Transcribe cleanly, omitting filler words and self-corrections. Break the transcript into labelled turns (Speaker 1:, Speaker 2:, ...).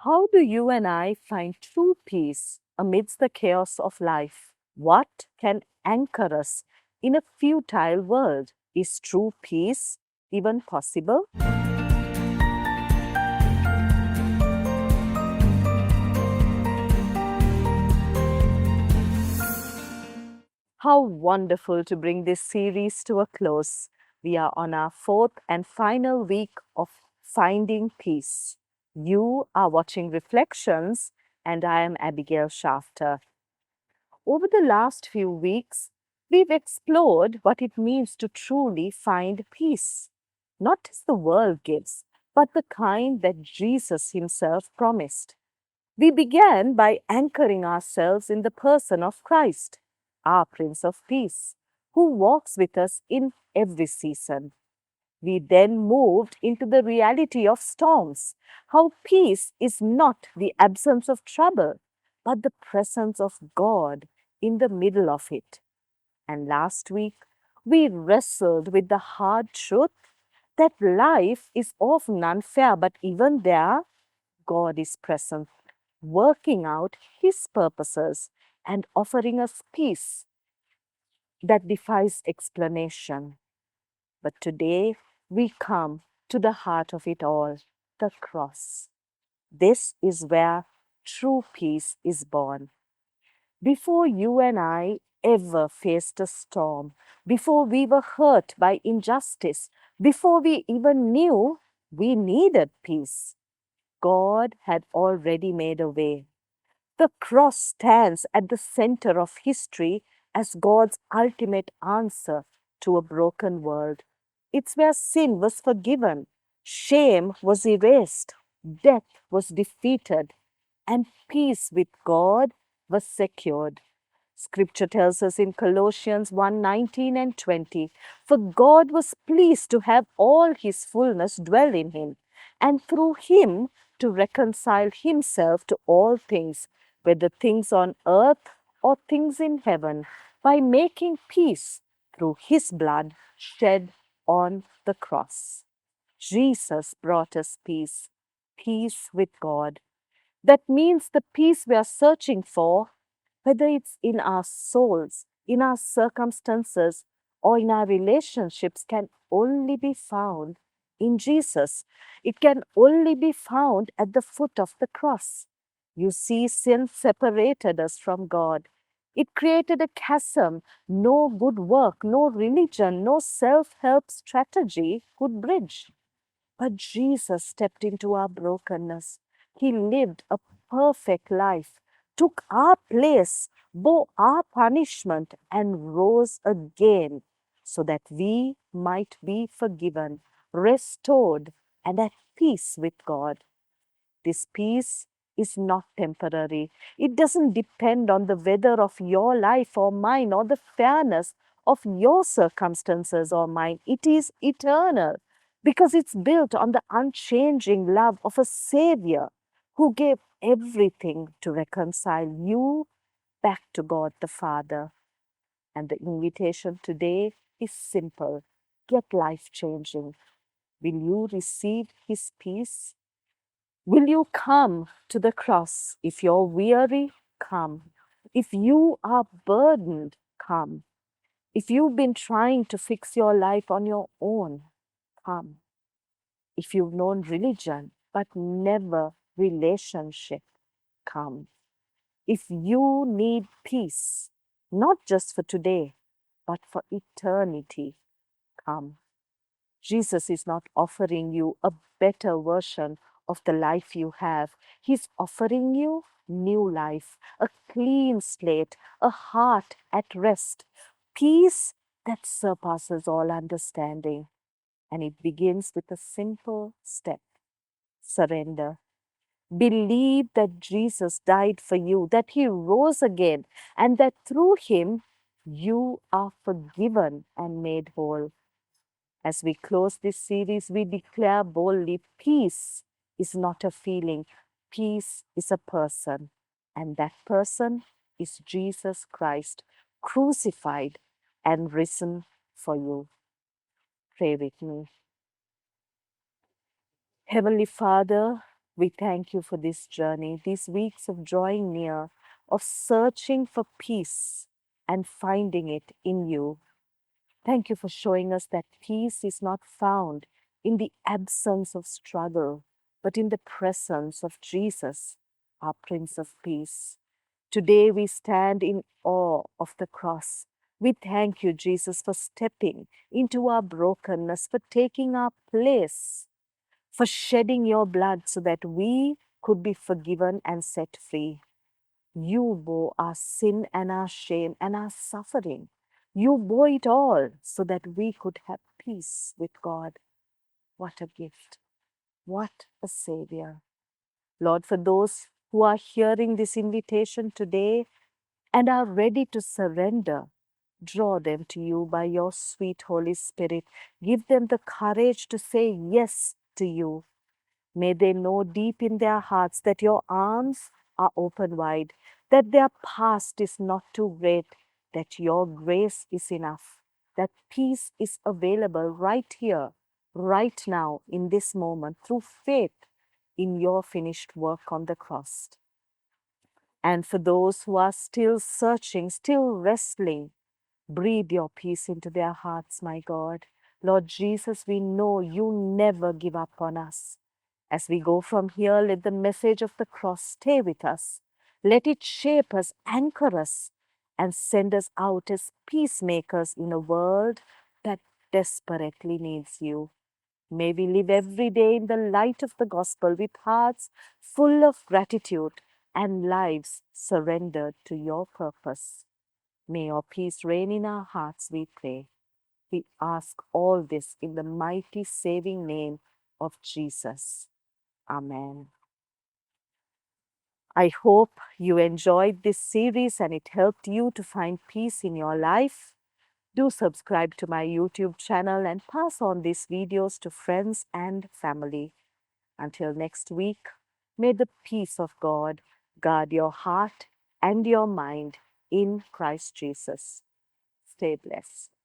Speaker 1: How do you and I find true peace amidst the chaos of life? What can anchor us in a futile world? Is true peace even possible? How wonderful to bring this series to a close. We are on our fourth and final week of Finding Peace. You are watching Reflections, and I am Abigail Shafter. Over the last few weeks, we've explored what it means to truly find peace. Not as the world gives, but the kind that Jesus himself promised. We began by anchoring ourselves in the person of Christ, our Prince of Peace, who walks with us in every season. We then moved into the reality of storms, how peace is not the absence of trouble, but the presence of God in the middle of it. And last week, we wrestled with the hard truth that life is often unfair, but even there, God is present, working out His purposes and offering us peace that defies explanation. But today we come to the heart of it all, the cross. This is where true peace is born. Before you and I ever faced a storm, before we were hurt by injustice, before we even knew we needed peace, God had already made a way. The cross stands at the center of history as God's ultimate answer to a broken world. It's where sin was forgiven, shame was erased, death was defeated, and peace with God was secured. Scripture tells us in Colossians 1:19 and 20, for God was pleased to have all his fullness dwell in him, and through him to reconcile himself to all things, whether things on earth or things in heaven, by making peace through his blood shed on the cross. Jesus brought us peace, peace with God. That means the peace we are searching for, whether it's in our souls, in our circumstances, or in our relationships, can only be found in Jesus. It can only be found at the foot of the cross. You see, sin separated us from God. It created a chasm no good work, no religion, no self help strategy could bridge. But Jesus stepped into our brokenness. He lived a perfect life, took our place, bore our punishment, and rose again so that we might be forgiven, restored, and at peace with God. This peace is not temporary. It doesn't depend on the weather of your life or mine or the fairness of your circumstances or mine. It is eternal because it's built on the unchanging love of a Savior who gave everything to reconcile you back to God the Father. And the invitation today is simple, get life changing. Will you receive His peace? Will you come to the cross? If you're weary, come. If you are burdened, come. If you've been trying to fix your life on your own, come. If you've known religion but never relationship, come. If you need peace, not just for today, but for eternity, come. Jesus is not offering you a better version of the life you have. He's offering you new life, a clean slate, a heart at rest, peace that surpasses all understanding. And it begins with a simple step, surrender. Believe that Jesus died for you, that he rose again, and that through him you are forgiven and made whole. As we close this series, we declare boldly peace is not a feeling, peace is a person. And that person is Jesus Christ, crucified and risen for you. Pray with me. Heavenly Father, We thank you for this journey, these weeks of drawing near, of searching for peace and finding it in you. Thank you for showing us that peace is not found in the absence of struggle, but in the presence of Jesus, our Prince of Peace. Today we stand in awe of the cross. We thank you, Jesus, for stepping into our brokenness, for taking our place, for shedding your blood so that we could be forgiven and set free. You bore our sin and our shame and our suffering. You bore it all so that we could have peace with God. What a gift. What a Savior. Lord, for those who are hearing this invitation today and are ready to surrender, draw them to you by your sweet Holy Spirit. Give them the courage to say yes to you. May they know deep in their hearts that your arms are open wide, that their past is not too great, that your grace is enough, that peace is available right here, right now, in this moment, through faith in your finished work on the cross. And for those who are still searching, still wrestling, breathe your peace into their hearts, my God. Lord Jesus, we know you never give up on us. As we go from here, let the message of the cross stay with us. Let it shape us, anchor us, and send us out as peacemakers in a world that desperately needs you. May we live every day in the light of the gospel with hearts full of gratitude and lives surrendered to your purpose. May your peace reign in our hearts, we pray. We ask all this in the mighty saving name of Jesus. Amen. I hope you enjoyed this series and it helped you to find peace in your life. Do subscribe to my YouTube channel and pass on these videos to friends and family. Until next week, may the peace of God guard your heart and your mind in Christ Jesus. Stay blessed.